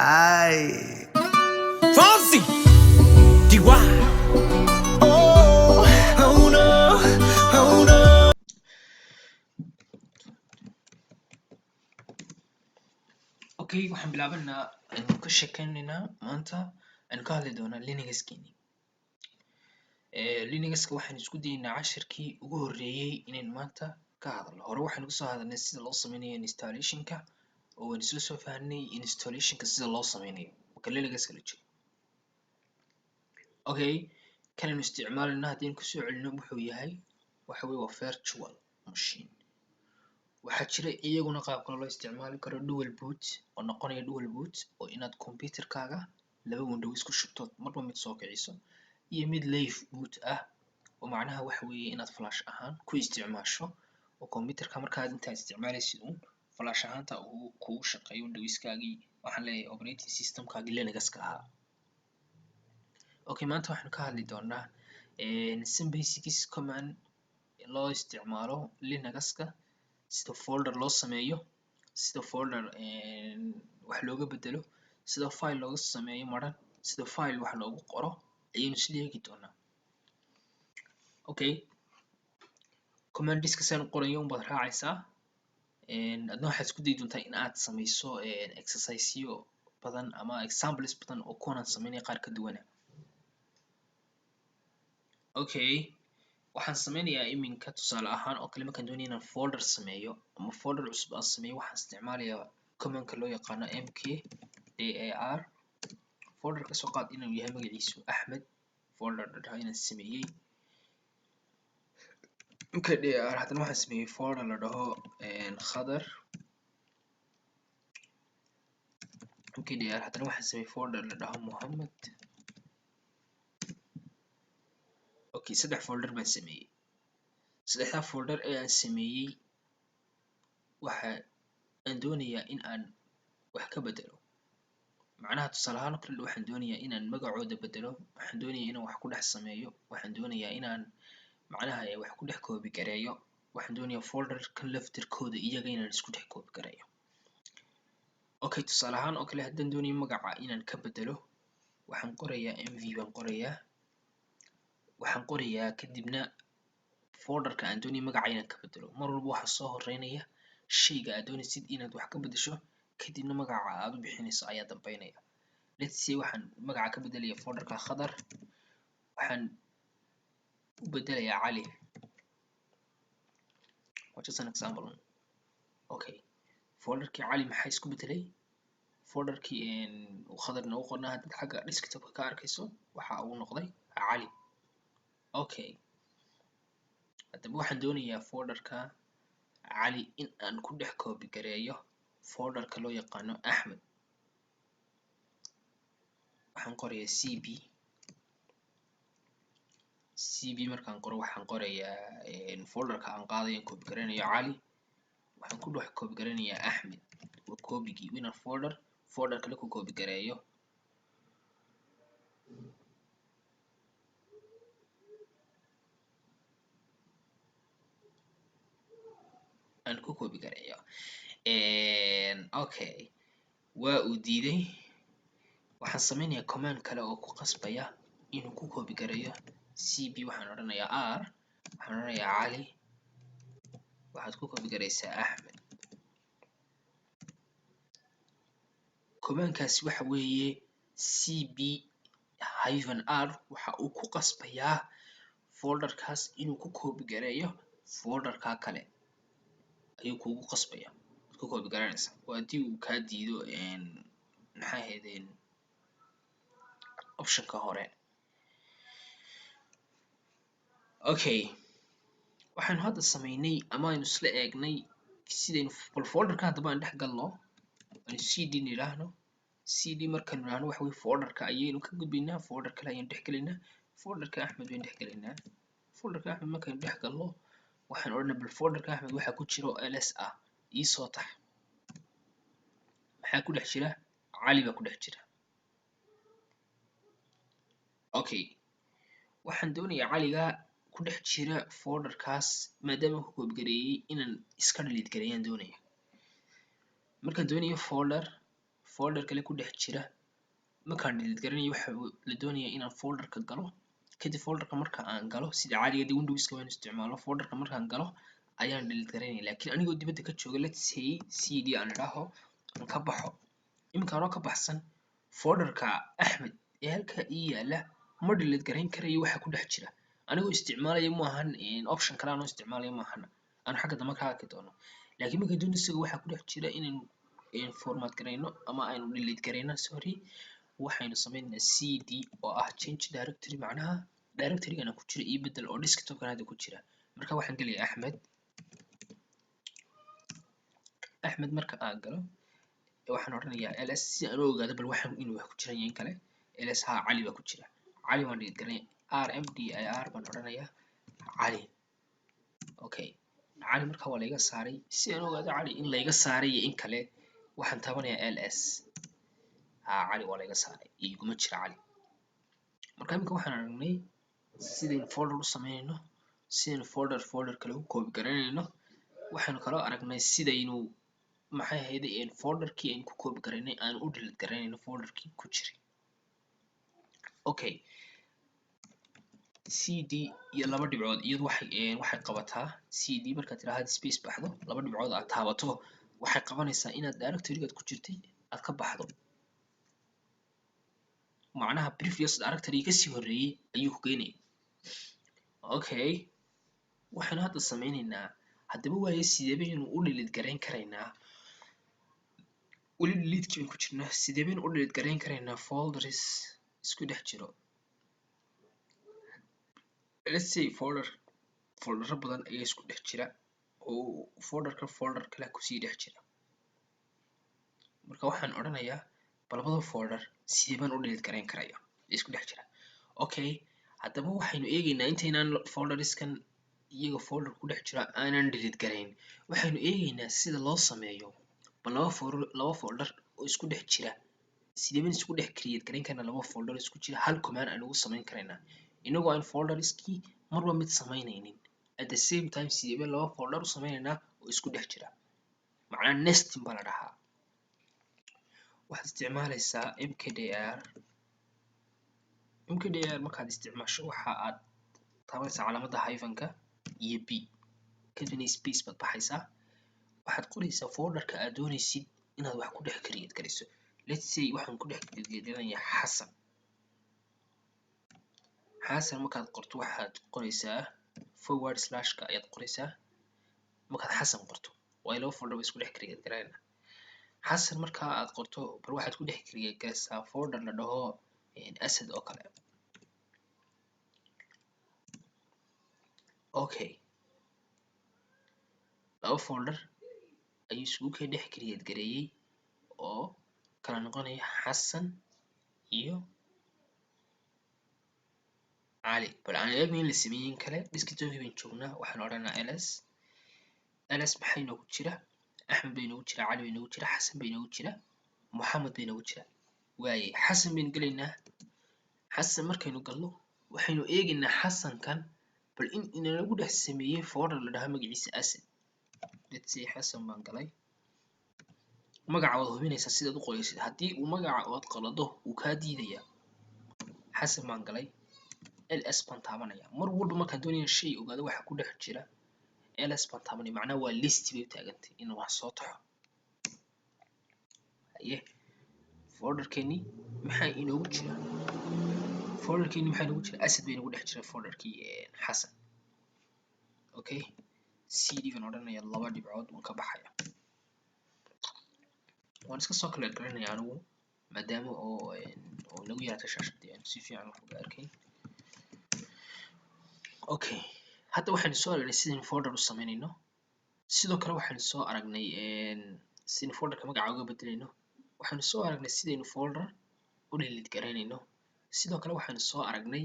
Ay. Fonzie! DY! Oh, oh no, oh no. Okay, waxaan bilaabanaa aynu ka sheekeynaynaa maanta aynu ka hadli doonaa Linuxkeeni. Linuxka waxaan isku dayeynaa cashirkii ugu horreeyay inaynu maanta ka hadalno. Hore waxaynu kasoo hadalnay sida loo sameynayo installationka oo waynu isla soo fahnay installationka sida loo sameynayo marka Linuxka la joogo. Okay, kan aynu isticmaalayna haddii aynu kusoo celino wuxuu yahay waxa weeye waa virtual machine. waxaa jira iyaguna qaab kale loo isticmaali karo dual boot oo noqonaya dual boot oo inaad computerkaaga laba window isku shubto marba mid soo kiciso iyo mid live boot ah oo macnaha waxa weeye inaad flash ahaan ku isticmaasho oo computerka markaad intaad isticmaalaysid uun flash ahaanta uu kugu shaqeeyo windowskaagii waxaan leeyahay operating systemkaagii Linuxka ahaa. Okay, maanta waxaan ka hadli doonaa some basics command loo isticmaalo Linuxka, sida folder loo sameeyo, sida folder wax looga bedelo, sida file looga sameeyo maran, sida file wax loogu qoro ayaynu isla eegi doonaa. Okay, command diska saan u qorayo unbaad raacaysaa adna waxaad isku dayi doontaa in aad sameyso exerciseyo badan ama examples badan oo kuwan aan sameynay qaar ka duwana. Okay, waxaan sameynayaa iminka tusaale ahaan oo kale markaan doonayo inaan folder sameeyo ama folder cusub aan sameeyo waxaan isticmaalayaa commandka loo yaqaano mkdir. folder ka soo qaad inuu yahay magaciisu Axmed folder la inaan sameeyey mkdir. haddana waxaan sameeyey folder la dhaho khadar mkdir. haddana waxaan sameeyey folder la dhaho Mohammed. Okay, saddex folder baan sameeyey. saddexdaa folder ee aan sameeyey waxa aan doonayaa in aan wax ka bedelo. macnaha tusaale ahaan oo kale waxaan doonayaa inaan magacooda bedelo, waxaan doonayaa inaan wax ku dhex sameeyo, waxaan doonayaa inaan macnaha wax ku dhex copy gareeyo, waxaan doonayaa folderkan laftirkooda iyaga inaan isku dhex copy gareeyo. Okay, tusaale ahaan oo kale haddaan doonayo magaca inaan ka bedelo waxaan qorayaa mv baan qorayaa kadibna folderka aan doonayo magaca inaan ka bedelo mar walba waxaa soo horeynaya shayga aad doonaysid inaad wax ka bedesho kadibna magaca aad u bixinayso ayaa dambeynaya. Let's say waxaan magaca ka bedelaya folderka khadar waxaan u bedelayaa cali. Just an example. Okay, folderkii cali maxaa isku bedelay folderkii khadarna u qornaa haddaad xagga desktopka ka arkayso waxa uu noqday cali. Okay, haddaba waxaan doonayaa folderka cali in aan ku dhex copy gareeyo folderka loo yaqaano Axmed. waxaan qorayaa cb markaan qoro waxaan qorayaa folderka aan qaadayo copy gareynayo cali waxaan ku dhex copy gareynayaa Axmed. waa copygii inaan folder kale ku copy gareeyo aan ku copy gareeyo. Okay, waa uu diiday. waxaan sameynayaa command kale oo ku qasbaya inuu ku copy gareeyo cb. waxaan odhanayaa r waxaan odhanayaa cali waxaad ku copy gareysaa Axmed. commandkaasi waxa weeye cb-r waxa uu ku qasbayaa folderkaas inuu ku copy gareeyo folderka kale ayuu kugu qasbaya ku copy garanaysaa. waa haddii uu kaa diido maxay ahaydeen optionka hore. Okay, waxaanu hadda sameynay ama aynu isla eegnay sidaynu bal folderka haddaba aan dhex galno aynu cd nidhaahno. cd markaan nidhaahno waxa weye folderka ayaynu ka gudbaynaa folder kale ayaynu dhex gelaynaa folderka Axmed baynu dhex gelaynaa. folderka Axmed markaynu dhex galno waxaan odhanaa bal folderka Axmed waxaa ku jira oo ls ah iisoo tax. maxaa ku dhex jira cali baa ku dhex jira. Okay, waxaan doonayaa caliga ku dhex jira folderkaas maadaama ku copy gareeyay inaan iska delete gareeyaan doonaya. markaan doonayo folder kale ku dhex jira markaan delete garanayo waxa la doonayaa inaan folderka galo kadib folderka marka aan galo sida caadiga dee windowska waan isticmaalo folderka markaan galo ayaan delete garanaya laakiin anigoo dibadda ka jooga let's say cd aan idhaaho aan ka baxo iminka anoo ka baxsan folderka axmed ee halkaa ii yaala ma delete garayn karayo waxa ku dhex jira anigoo isticmaalaya maahan option kale anoo isticmaalaya maahan aan xagga dambe ka arki doono laakiin marka doonta isaga waxa ku dhex jira inaynu format garayno ama aynu delete garayno sorry waxaynu sameynaynaa cd oo ah change directory macnaha directory-gana ku jira iyo bedel oo desktop-kan hadda ku jira marka waxaan gelayaa axmed marka aan galo waxaan odhanayaa ls si aan u ogaado bal waxaan inuu wax ku jiran yahay in kale ls haa cali baa ku jira cali waan delete garanaya rmdir baan odhanayaa cali okay cali marka waa layga saaray si aan u ogaado cali in layga saaray iyo in kale waxaan taabanayaa ls cali waa layga saaray iguma jira cali marka iminka waxaan aragnay sidaynu folder u sameynayno sidaynu folder kale u copy garanayno waxaynu kaloo aragnay sidaynu maxay ahayd folderkii aynu ku copy garaynay aan u delete garanayno folderkii ku jiray okay cd iyo laba dhibcood iyadu waxay qabataa cd markaad tiraahdo space baxdo laba dhibcood aad taabato waxay qabanaysaa inaad directory-gaad ku jirtay aad ka baxdo macnaha previous directory kasii horeeyay ayuu ku geynaya okay waxaynu hadda sameynaynaa haddaba waaye sidee baynu u delete garayn karaynaa weli delete-kii baynu ku jirnaa sidee baynu u delete garayn karaynaa folders isku dhex jiro let's say foldero badan ayaa isku dhex jira oo folder kale kusii dhex jira marka waxaan odhanayaa bal labada folder sidee baan u delete garayn karaya isku dhex jira okay haddaba waxaynu eegaynaa intaynaan folderskan iyaga folder ku dhex jira aanan delete garayn waxaynu eegaynaa sida loo sameeyo bal laba folder oo isku dhex jira sidee baan isku dhex create garayn karnaa laba folder isku jira hal command aan ugu samayn karaynaa inagoo aan folderskii marba mid samaynaynin at the same time sidee baan laba folder u sameynaynaa oo isku dhex jira macnaha nesting baa la dhahaa waxaad isticmaalaysaa mkdir markaad isticmaasho waxa aad taabanaysaa calaamadda hyphenka iyo b kadibna space baad baxaysaa waxaad qoraysaa folderka aad doonaysid inaad wax ku dhex create garayso let's say waxaan ku dhex create garanayaa xasan markaad qorto waxaad qoraysaa forward slashka ayaad qoraysaa markaad xasan qorto waayo laba folder ba isku dhex create garayna xasan marka aad qorto bal waxaad ku dhex create garaysaa folder la dhaho asad oo kale okay laba folder ayuu isugu ka dhex create gareeyay oo kala noqonaya xasan iyo cali bal aan eegno in la sameeyay in kale desktop-kii baynu joognaa waxaan odhanaa ls maxaa inoogu jira axmed bay inoogu jira cali bay inoogu jira xasan bay inoogu jira moxamed bay inoogu jira waaye xasan baynu gelaynaa xasan markaynu galno waxaynu eegaynaa xasankan bal in inalagu dhex sameeyey folder la dhahaa magaciisa asad let's say xasan baan galay magaca waad hubinaysaa sidaad u qoraysid haddii uu magaca ood qalado wuu kaa diidayaa xasan baan galay ls baan taabanaya mar walba markaan doonaya shay ogaado waxa ku dhex jira ls baan taabanaya macnaha waa list bay u taagantay inuu wax soo taxo haye folderkeeni maxaa inoogu jira asad bay inoogu dhex jira folderkii xasan okay cd baan odhanaya laba dhibcood waan ka baxaya waan iska soo kala garanaya anigu maadaama oo nagu yaraata shaashadii aan si fiican wax uga arkayn okay hadda waxaynu soo aragnay sidaynu folder u sameynayno sidoo kale waxaynu soo aragnay sidaynu folderka magaca uga bedelayno waxaynu soo aragnay sidaynu folder u delete garaynayno sidoo kale waxaynu soo aragnay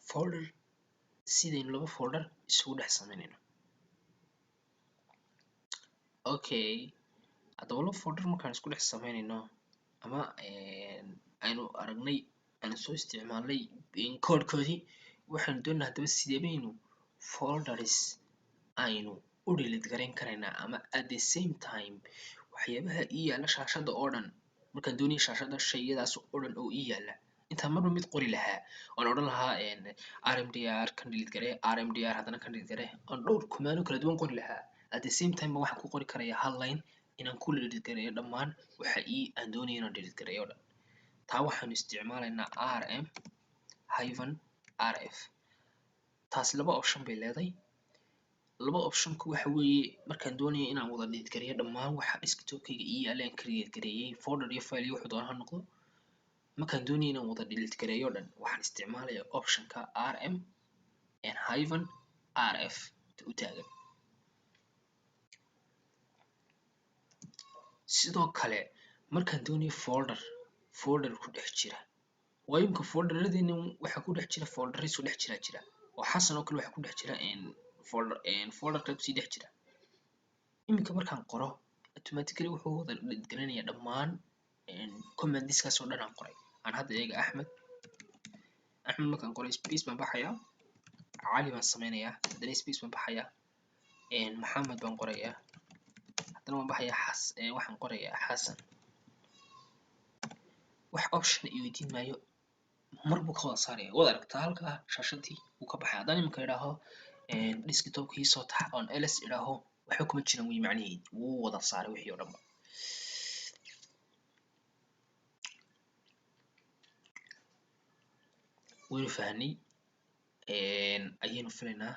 folder sidaynu laba folder isugu dhex sameynayno okay haddaba laba folder markaan isku dhex sameynayno ama aynu aragnay aan soo isticmaalnay codekoodii waxaynu doonaa haddaba sidee baynu folders aynu u delete garayn karaynaa ama at the same time waxyaabaha ii yaala shaashada oo dhan markaan doonayo shaashada shayadaas oo dhan oo ii yaala intaan marba mid qori lahaa oon odhan lahaa rmdr kan delete garee rmdr haddana kan delete garee oon dhowr kumaano kala duwan qori lahaa at the same time ba waxaan ku qori karayaa hal line inaan ku delete gareeyo dhammaan waxa aan doonayo inaan delete gareeyo oo dhan taa waxaanu isticmaalaynaa rm hyphen rf taas laba option bay leedahay laba optionku waxa weeye markaan doonayo inaan wada delete gareeyo dhammaan waxa desktopkayga ii yaala aan create gareeyay folder iyo file iyo wuxuu doona ha noqdo markaan doonayo inaan wada delete gareeyo oo dhan waxaan isticmaalayaa optionka rm hyphen rf u taagan sidoo kale markaan doonayo folder ku dhex jira waayo imka folderradeena waxaa ku dhex jira folderro isku dhex jira oo xasan oo kale waxaa ku dhex jira folderka kusii dhex jira iminka markaan qoro automatically wuxuu wada delete garanayaa dhammaan commandiskaas oo dhan aan qoray aan hadda eega axmed markaan qoray space baan baxayaa cali baan sameynayaa haddana space baan baxayaa maxamed baan qorayaa haddana waan baxayaa waxaan qorayaa xasan wax option i weydiin maayo mar buu ka wada saaraya waad aragtaa halkaa shaashadii wuu ka baxay haddaan iminka idhaaho desktopka ii soo tax oon ls idhaaho waxba kuma jiran wey macnaheedi wuu wada saaray wixii oo dhanba waynu fahnay ayaynu filaynaa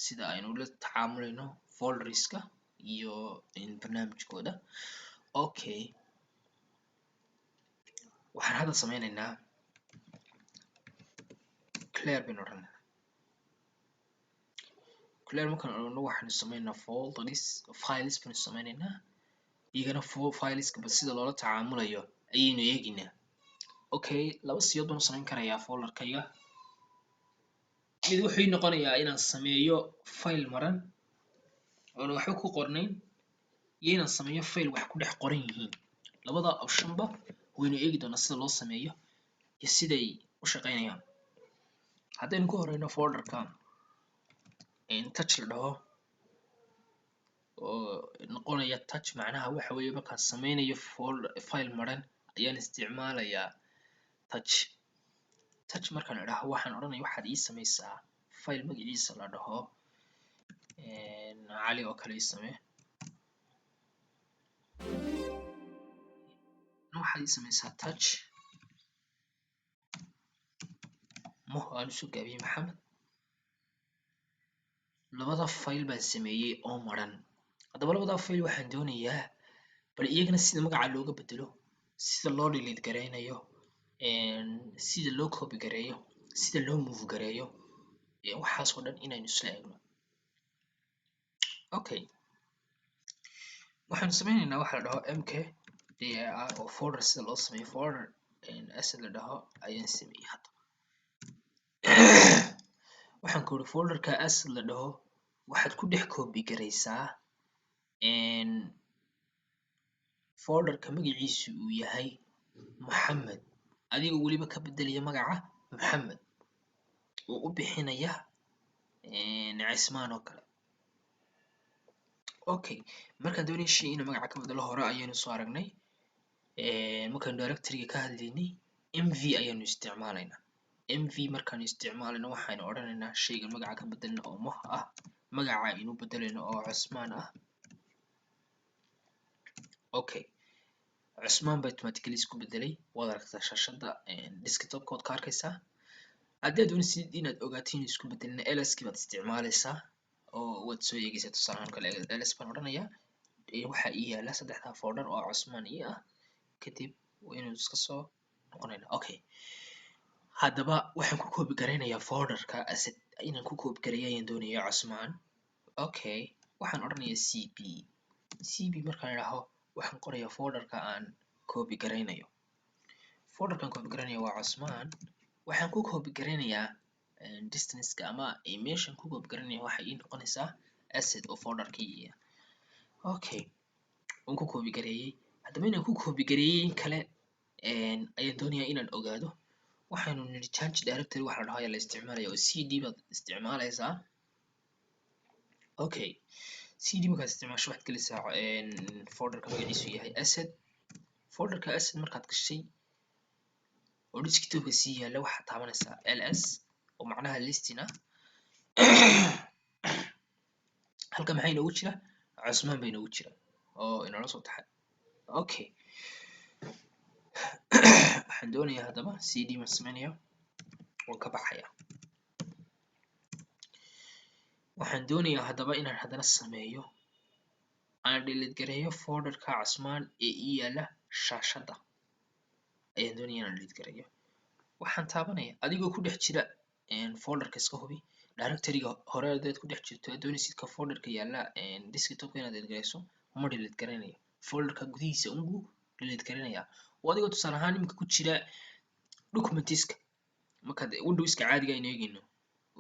sida aynu la tacaamulayno folderska iyo barnaamijkooda okay waxaan hadda sameynaynaa clear baynu odhanaa clear markaan odhano waxaanu sameynaynaa files baynu sameynaynaa iyagana fileska ba sida loola tacaamulayo ayaynu eegaynaa okay laba siyood baan u sameyn karayaa folderkayga mid wuxuu noqonayaa inaan sameeyo file maran oona waxba ku qornayn iyo inaan sameeyo file wax ku dhex qoran yihiin labada optionba waynu eegi doonaa sida loo sameeyo iyo siday u shaqeynayaan haddaynu ku horeyno folderka touch la dhaho oo noqonaya touch macnaha waxa weeye markaan sameynayo file maran ayaan isticmaalayaa touch markaan idhaho waxaan odhanaya waxaad ii sameysaa file magaciisa la dhaho cali oo kale ii samee waxaad ii sameysaa touch aan usoo gaabiyey maxamed labada file baan sameeyey oo maran haddaba labada file waxaan doonayaa bal iyagana sida magaca looga bedelo sida loo delete gareynayo sida loo copy gareeyo sida loo move gareeyo waxaas oo dhan inaynu isla eegno okay waxaanu sameynaynaa waxa la dhaho mkdir oo folder sida loo sameeyo folder asset la dhaho ayaan sameeyey hadda waxaan ku uri folderka asset la dhaho waxaad ku dhex copy gareysaa folderka magaciisu uu yahay maxamed adigoo weliba ka bedelaya magaca maxamed oo u bixinaya cismaan oo kale okay markaan doonay shay inaan magaca ka bedelo hore ayaynu soo aragnay markaan directoryga ka hadlaynay mv ayaanu isticmaalaynaa mv markaanu isticmaalayno waxaynu odhanaynaa shaygan magaca ka bedelna oo moh ah magaca aynu bedelayno oo cismaan ah okay cusmaan ba automatically isku bedelay waad aragtaa shaashada desktopka waad ka arkaysaa haddaad doonaysid inaad ogaato inuu isku bedelina lskii baad isticmaalaysaa oo waad soo eegaysaa tusaalahaan kale ls baan odhanayaa waxaa ii yaala saddexdaa folder oo cusmaan ii ah kadib waynu iska soo noqonaynaa okay haddaba waxaan ku copy gareynayaa folderka asset inaan ku copy gareeyo ayaan doonayaa cusmaan okay waxaan odhanayaa cp markaan idhaaho waxaan qorayaa folderka aan copy gareynayo folderkan copy gareynayo waa cusmaan waxaan ku copy gareynayaa distanceka ama meeshan ku copy garanaya waxay ii noqonaysaa asset oo folderkii okay waan ku copy gareeyey haddaba inaan ku copy gareeyey in kale ayaan doonayaa inaan ogaado waxaanu nidhi change directory waxa la dhaho ayaa la isticmaalaya oo cd baad isticmaalaysaa okay cd markaad isticmaasho waxaad gelaysaa folderka magaciisu yahay asset. folderka asset markaad gashay oo desktopka sii yaalla waxaad taabanaysaa ls oo macnaha listing ah. halka maxaa inoogu jira cusmaan baa inoogu jira oo inoola soo taxay. okay waxaan doonayaa haddaba cd ma samaynayo waan ka baxaya. waxaan doonayaa haddaba inaan haddana sameeyo aan delete gareeyo folderka cusmaan ee ii yaalla shaashadda ayaan doonaya inaan delete gareeyo. waxaan taabanaya adigoo ku dhex jira folderka iska hubi directoryga hore hadaad ku dhex jirto aad doonaysid ka folderka yaalla desktopka inaad delete gareyso ma delete gareynayo folderka gudihiisa unbuu delete gareynayaa. oo adigoo tusaale ahaan iminka ku jira documentiska markaad windowska caadiga aynu eegayno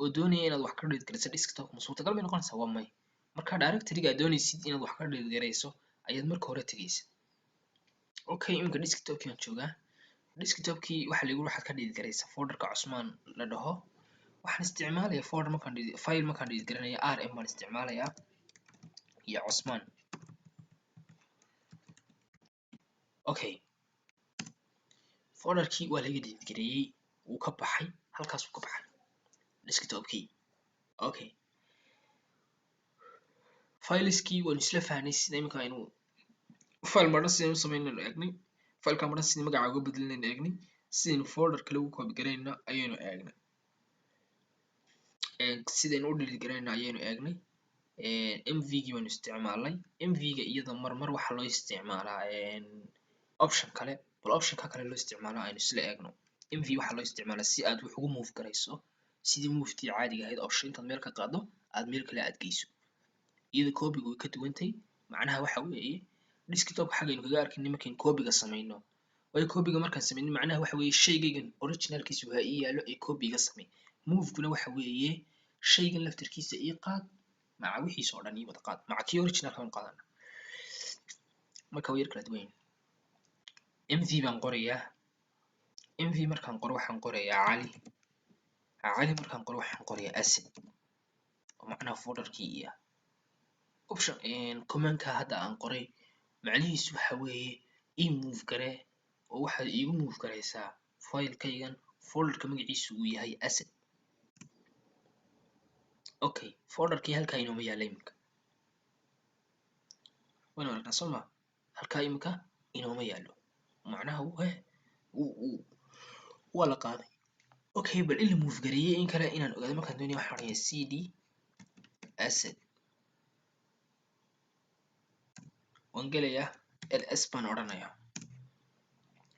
oo doonaya inaad wax ka delete gareyso desktopka ma suurtagal bay noqonaysaa? waa may. marka directoryga aad doonaysid inaad wax ka delete gareyso ayaad marka hore tegaysa. okay iminka desktopkii baan joogaa. desktopkii waxaa lagu waxaad ka delete gareysaa folderka cusmaan la dhaho. waxaan isticmaalayaa folder markaan file markaan delete garanayo rm baan isticmaalayaa iyo cusmaan. okay folderkii waa laga delete gareeyey wuu ka baxay halkaas wuu ka baxay desktopkii. okay fileskii waanu isla fahnay sida iminka aynu file maran sidaynu samaynaynu eegnay fileka maran sidii magaca uga bedelinaynu eegnay sidaynu folderka lagu copy garayna ayaynu eegnay sidaynu u delete garayna ayaynu eegnay. mvgii baanu isticmaalnay mvga iyada marmar waxaa loo isticmaalaa option kale bal optionka kale loo isticmaalo aynu isla eegno. mv waxaa loo isticmaalaa si aad wax ugu move garayso sidii movetii caadiga ahayd oo intaad meel ka qaado aad meel kale aad geyso. iyada copyga way ka duwantay macnaha waxa weeye desktopka xagaynu kaga arkin markaynu copyga samayno waayo copyga markaan samayno macnaha waxa weeye shaygaygan originalkiisu waa ii yaallo ee copyga samay. moveguna waxa weeye shaygan laftirkiisa ii qaad maca wixiisa oo dhan ii wada qaad maca kii originalka aan qaadana marka way yar kala duwan yihiin. mv baan qorayaa. mv markaan qoro waxaan qorayaa cali markaan qoro waxaan qorayaa asset oo macnaha folderkii iyo option commandka hadda aan qoray macnihiisu waxa weeye ii move garee oo waxaad iigu move gareysaa filekaygan folderka magaciisu uu yahay asset. okay folderkii halkaa inooma yaalla iminka waynu aragnaa soo ma halkaa iminka inooma yaallo macnaha waa la qaaday. okay bal in la move gareeyey in kale inaan ogaado markaan doonaya waxaan odhanayaa cd asset waan gelayaa ls baan odhanayaa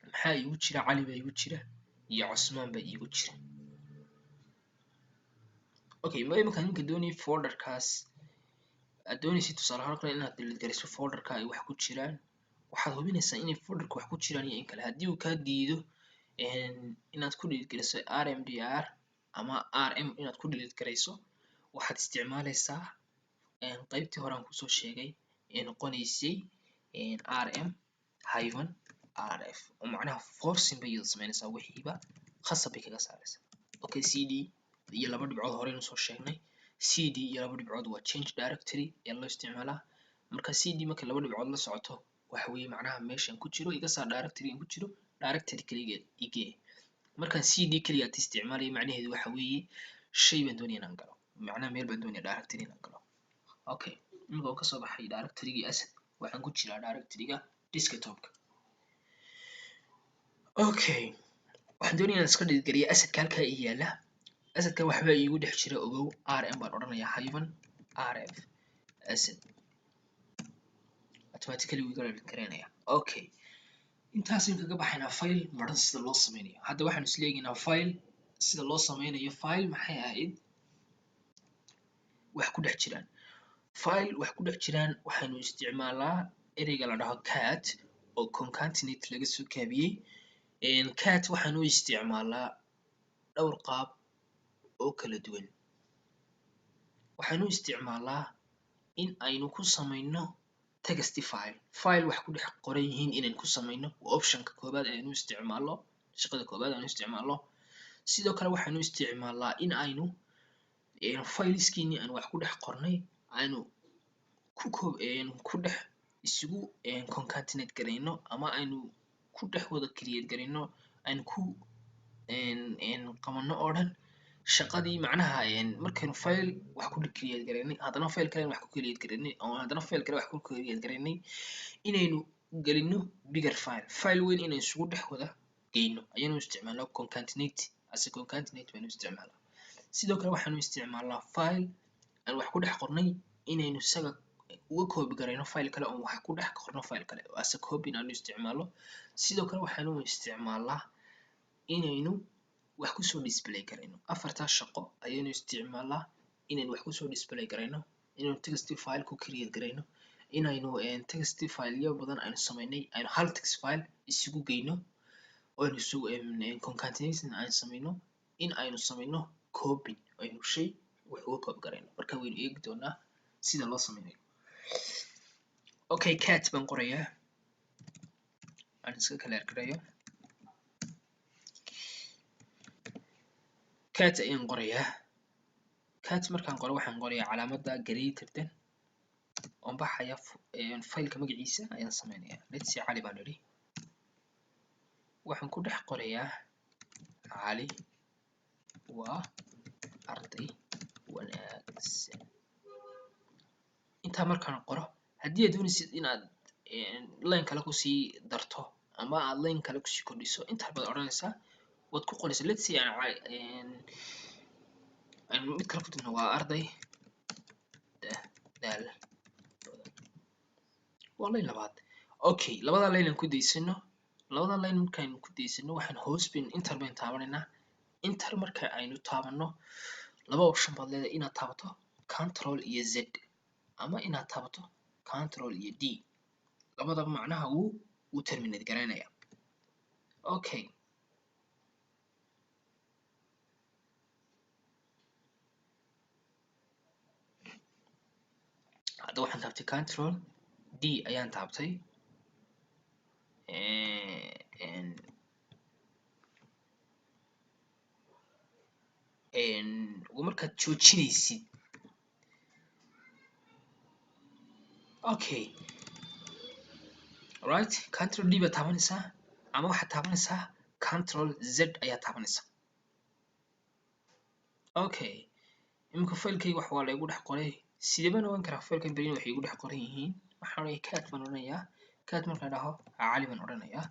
maxaa iigu jira cali baa iigu jira iyo cusmaan baa iigu jira. okay markaan iminka doonayay folderkaas aad doonaysid tusaale ahaan kale inaad delete gareyso folderka ay wax ku jiraan waxaad hubinaysaa inay folderka wax ku jiraan iyo in kale haddii uu kaa diido inaad ku delete gareyso rmdr ama rm inaad ku delete gareyso waxaad isticmaalaysaa qaybtii hore aan kusoo sheegay ee noqonaysay rm hyphen rf oo macnaha forcing bay iyada samaynaysaa wixiiba khasab bay kaga saaraysaa. okay cd iyo laba dhibcood horeynu soo sheegnay cd iyo laba dhibcood waa change directory ee loo isticmaalaa. marka cd markay laba dhibcood la socoto waxa weeye macnaha meeshan ku jiro iga saar directorygan ku jiro directory kaligeed igee. markaan cd kaliya aad isticmaalaya macnaheedu waxa weeye shay baan doonaya inaan galo macnaha meel baan doonaya directory inaan galo. okay iminka waan kasoo baxay directorygii asset waxaan ku jiraa directoryga desktopka. okay waxaan doonaya inaan iska delete gareeyo assetka halkaa ii yaalla. assetka waxbaa iigu dhex jira ogow rm baan odhanayaa hyphen rf asset automatically wuu iga delete gareynayaa. okay intaasaynu kaga baxaynaa file maran sida loo sameynayo. hadda waxaanu isla eegaynaa file sida loo sameynayo. file maxay ahayd wax ku dhex jiraan file wax ku dhex jiraan waxaynu isticmaalaa ereyga la dhaho cat oo concatenate laga soo kaabiyey. cat waxaanu isticmaalaa dhowr qaab oo kala duwan. waxaanu isticmaalaa in aynu ku samayno text file wax ku dhex qoran yihiin inaynu ku samayno waa optionka koobaad aynu isticmaalno shaqada koobaad aynu isticmaalno. sidoo kale waxaanu isticmaalaa in aynu fileskiini aan wax ku dhex qornay aynu ku dhex isugu concatenate garayno ama aynu ku dhex wada create garayno aynu ku qabano oo dhan shaqadii macnaha markaynu file wax ku create garaynay haddana file kale wax ku create garaynay oo haddana file kale wax ku create garaynay inaynu gelino bigger file weyn inaynu isugu dhex wada geyno ayaynu isticmaalnaa concatenate as a concatenate baynu isticmaalnaa sidoo kale waxaanu isticmaalnaa file aan wax ku dhex qornay inaynu isaga uga copy garayno file kale oo wax ku dhex qorno file kale as a copy aanu isticmaalo sidoo kale waxaanu isticmaalnaa inaynu wax kusoo display garayno afartaas shaqo ayaynu isticmaalnaa inaynu wax kusoo display garayno inaynu text file ku create garayno inaynu text fileyo badan aynu samaynay aynu hal text file isugu geyno oo aynu isugu concatenation aynu samayno in aynu samayno copy aynu shay wax uga copy garayno marka waynu eegi doonaa sida loo samaynayo okay cat baan qorayaa aan iska kala ergarayo cat ayaan qorayaa cat markaan qoro waxaan qorayaa calaamadda greater than oon baxaya fileka magaciisa ayaan samaynayaa let's say cali baan idhi waxaan ku dhex qorayaa cali waa arday wanaagsan intaa markaan qoro haddii aad doonaysid inaad line kale kusii darto ama aad line kale kusii kordhiso intaa baad odhanaysaa waad ku qoraysaa let's say aan mid kale ku dirno waa arday daal waa line labaad okay labada line aan ku daysano labada line markaynu ku daysano waxaan hoos bin enter bayn taabanaynaa enter marka aynu taabano laba option baad leedahay inaad taabato control iyo z ama inaad taabato control iyo d labadaba macnaha wuu terminate garaynaya okay hadda waxaan taabtay control d ayaan taabtay markaad joojinaysid okay right control d baad taabanaysaa ama waxaad taabanaysaa control z ayaa taabanaysaa okay iminka filekayga wax waa laygu dhex qoray sidee baan ogaan karaa filkan berin waxay igu dhex qoran yihiin waxaan odhanayaa cat baan odhanayaa cat markaan dhaho cali baan odhanayaa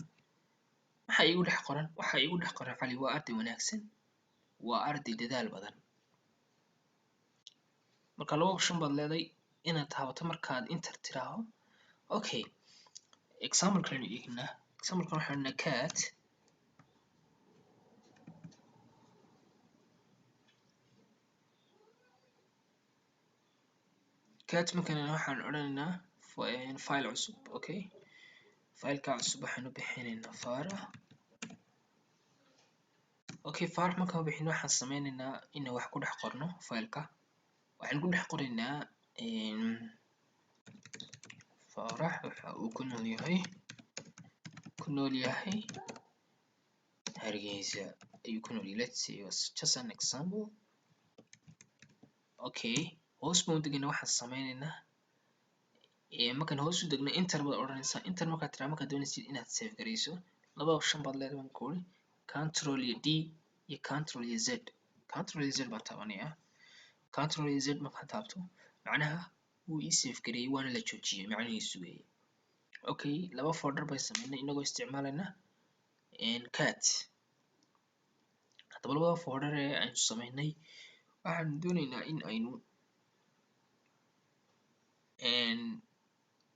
maxaa igu dhex qoran waxaa igu dhex qoran cali waa arday wanaagsan waa arday dadaal badan marka laba option baad leedahay inaad taabato markaad enter tiraaho okay example kalenu eegnaa example kan waxaan odhanaa cat markan waxaan odhanaynaa file cusub okay fileka cusub waxaan u bixinaynaa faarax okay faarax markaan u bixino waxaan sameynaynaa inaan wax ku dhex qorno fileka waxaan ku dhex qoraynaa faarax waxa uu ku nool yahay hargeysa ayuu ku nool yahay let's say just an example okay hoos baan u degaynaa waxaan sameynaynaa markaan hoos u degno enter baad odhanaysaa enter markaad tiraa markaad doonaysid inaad save garayso laba option baad leedahay baan ku uri control iyo d iyo control iyo z control iyo z baan taabanayaa control iyo z markaan taabto macnaha wuu ii save gareeyay waana la joojiyay macnihiisu weeye okay laba folder bay sameynay inagoo isticmaalayna cat haddaba labada folder ee aynu sameynay waxaan doonaynaa in aynu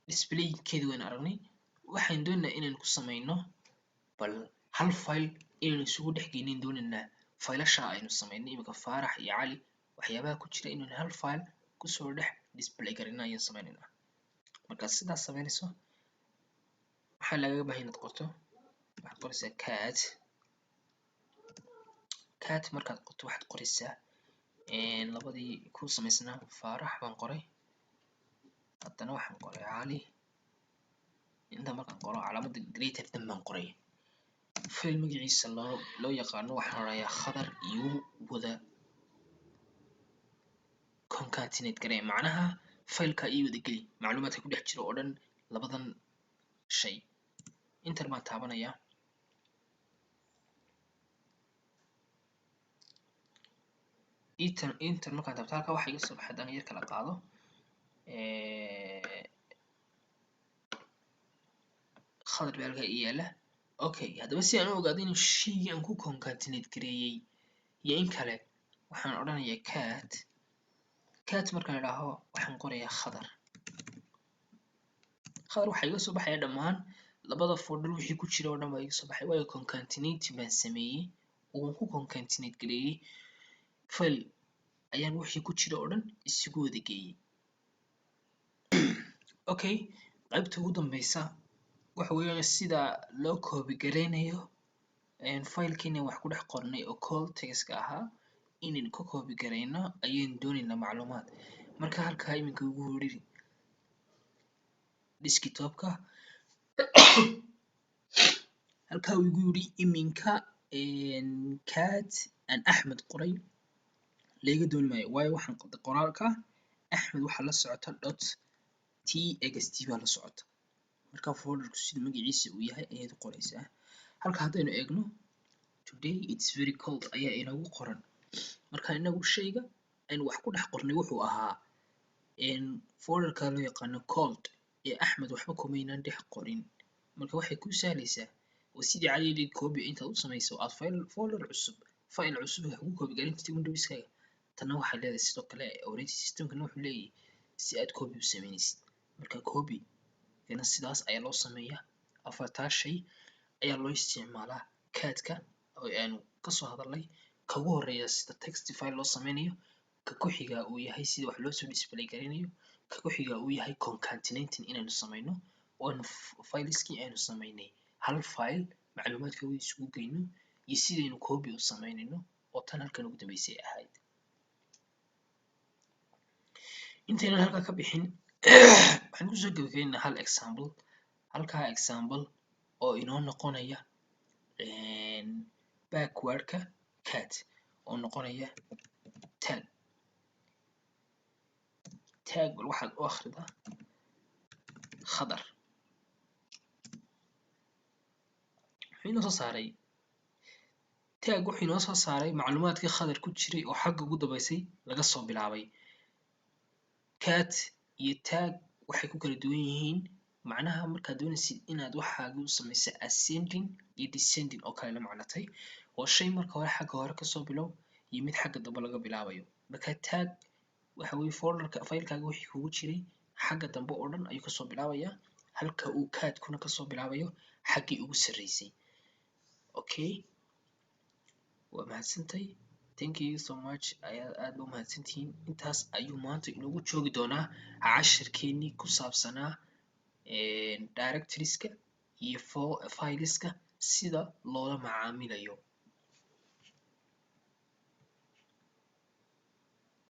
displaykeeda waynu aragnay waxaan doonaynaa inaynu ku sameyno bal hal file inaynu isugu dhex geynin doonaynaa failasha aynu sameynay iminka faarax iyo cali waxyaabaha ku jira inaynu hal file kusoo dhex display garayna ayaan sameynaynaa markaad sidaas sameynayso waxaa lagaga baahan inaad qorto waxaad qoraysaa cat markaad qorto waxaad qoraysaa labadii ku samaysnaa faarax baan qoray haddana waxaan qoray cali inta markaan qoro calaamadda greater than baan qoray file magaciisa loo yaqaano waxaan odhanayaa khadar iyo wada concatenate garay macnaha faylka ii wada geli macluumaadka ku dhex jira oo dhan labadan shay enter baan taabanayaa enter markaan taabto halkaa waxaa iga soo baxay haddaan yar kala qaado khadar baa halkaa ii yaala okay haddaba si aan u ogaado in shaygii aan ku concatenate gareeyey iyo in kale waxaan odhanayaa cat markaan idhaaho waxaan qorayaa khadar waxaa iga soo baxaya dhammaan labada folder wixii ku jira oo dhan baa iga soo baxay waayo concatenating baan sameeyey oo waan ku concatenate gareeyey file ayaan wixii ku jira oo dhan isugu wada geeyey okay qaybta ugu dambeysa waxa weeyaan sida loo copy gareynayo filekiina wax ku dhex qornay oo call text-ka ahaa inaynu ka copy gareyno ayaynu doonaynaa macluumaad marka halkaa iminka ugu horiri desktop-ka halkaa uu igu yidhi iminka cat aan axmed qoray layga dooni maayo waayo waxaan qabtay qoraalka axmed waxaa la socota .txt baa la socota marka folderku sida magaciisa uu yahay ayaad qoraysaa halka haddaynu eegno today it's very cold ayaa inagu qoran marka inagu shayga aynu wax ku dhex qornay wuxuu ahaa folderka loo yaqaano cold ee axmed waxba kumaynaan dhex qorin marka waxay ku sahlaysaa oo sidii caadigeed copy intaad u samayso aad folder cusub file cusub wax ugu copy garin kartid windowskaaga tanna waxay leedahay sidoo kale operating systemkana wuxuu leeyahay si aad copy u sameynaysid marka copy kana sidaas ayaa loo sameeyaa afartaa shay ayaa loo isticmaalaa cat-ka oo aanu kasoo hadalnay ka ugu horeeya sida text file loo sameynayo ka ku xiga uu yahay sida wax loo soo display gareynayo ka ku xiga uu yahay concatenating inaynu sameyno oo fileskii aynu sameynay hal file macluumaadka wada isugu geyno iyo sidaynu copy u sameynayno oo tan halkan ugu dambeysay ahayd intaynan halkaa ka bixin waxaan kusoo gabagabeynaa hal example halkaa example oo inoo noqonaya backwardka cat oo noqonaya tag bal waxaad u akhridaa khadar wuxuu inoo soo saaray tag wuxuu inoo soo saaray macluumaadkii khadar ku jiray oo xagga ugu dambeysay laga soo bilaabay cat iyo tag waxay ku kala duwan yihiin macnaha markaad doonaysid inaad waxaaga u samayso ascending iyo descending oo kale la macnatay oo shay marka hore xagga hore kasoo bilow iyo mid xagga dambe laga bilaabayo marka tag waxa weeye folderka filekaaga wixii kugu jiray xagga dambe oo dhan ayuu kasoo bilaabayaa halka uu cat-kuna kasoo bilaabayo xaggii ugu sarreysay okay waa mahadsantahay thank you so much aad ba mahadsantihiin intaas ayuu maanta inoogu joogi doonaa cashirkeenii ku saabsanaa directorieska iyo fileska sida loola macaamilayo